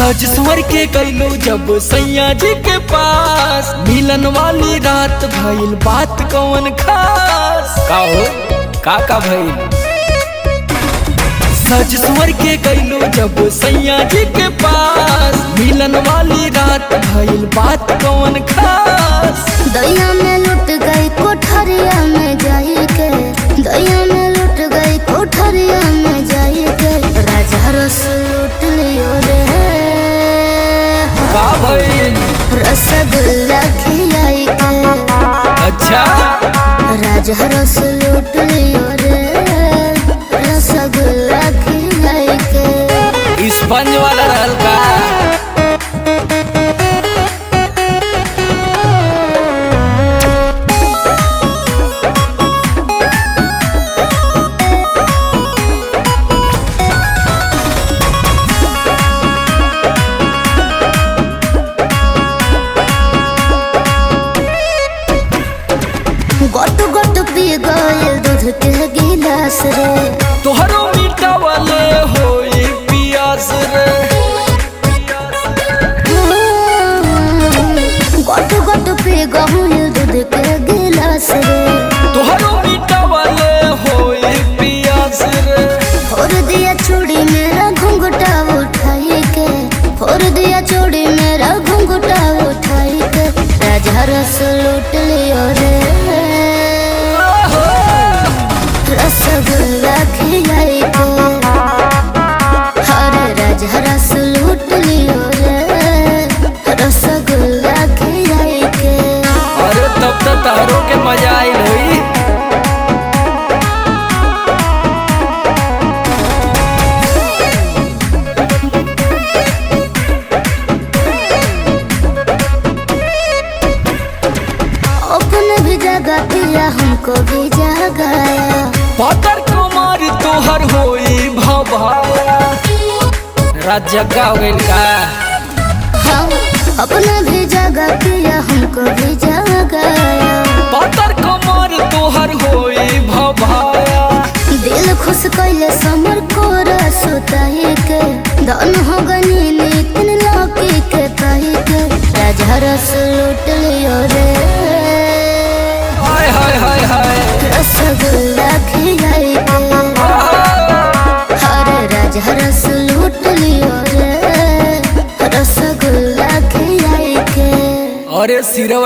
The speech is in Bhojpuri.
सज स्वर के गईलो जब सैया जी के पास, मिलन वाली रात भइल बात कौन खास। का हो का भइल? सज स्वर के गईलो जब सैया जी के पास, मिलन वाली रात भइल बात कौन खास। दैया में लुट गई कोठरिया में जाई के, दैया में लुट गई कोठरिया में जाई के, राजा रस लूट लियो रे। का भइल? रसगुल्ला खिलाई के। अच्छा राजा रस लूट लियो रे, रसगुल्ला खिलाई के। स्पंज वाला रहल का? गोट गोट पी गइल दूध के गिलास रे, तोहरो मिटावले होई पियास रे। गोट गोट पी गइल दूध के गिलास रे, तोहरो मिटावले होई पियास रे। फोड़ दिया चूड़ी मेरा घुंघटा उठाई के, फोड़ दिया चूड़ी मेरा घुंघटा उठाई के, राजा रस लूट लियो रे। रसगुल्ला खिलाई के, हरे राजा रस लूट लियो रे, रसगुल्ला खिलाई के। अरे तब तो तारो के मजा आई होई। अपने भी जगह दिया हमको भी जगाया, पातर कुमार तोहर होई भवाया। रात जगा हो गइल का? हाँ अपने भी जगह दिया हमको भी जगाया, पातर कुमार तोहर होई भवाया। दिल खुश कैले समर को रसोताई के, धन हो गनी नितिन लौकी के पाई के, राजा रस लूट लियो रे। हाय हाय हाय हाय रसगुल्ला खिलाई के, हरे राजा रस लूट लियो रे, रसगुल्ला खिलाई के। अरे सिरवा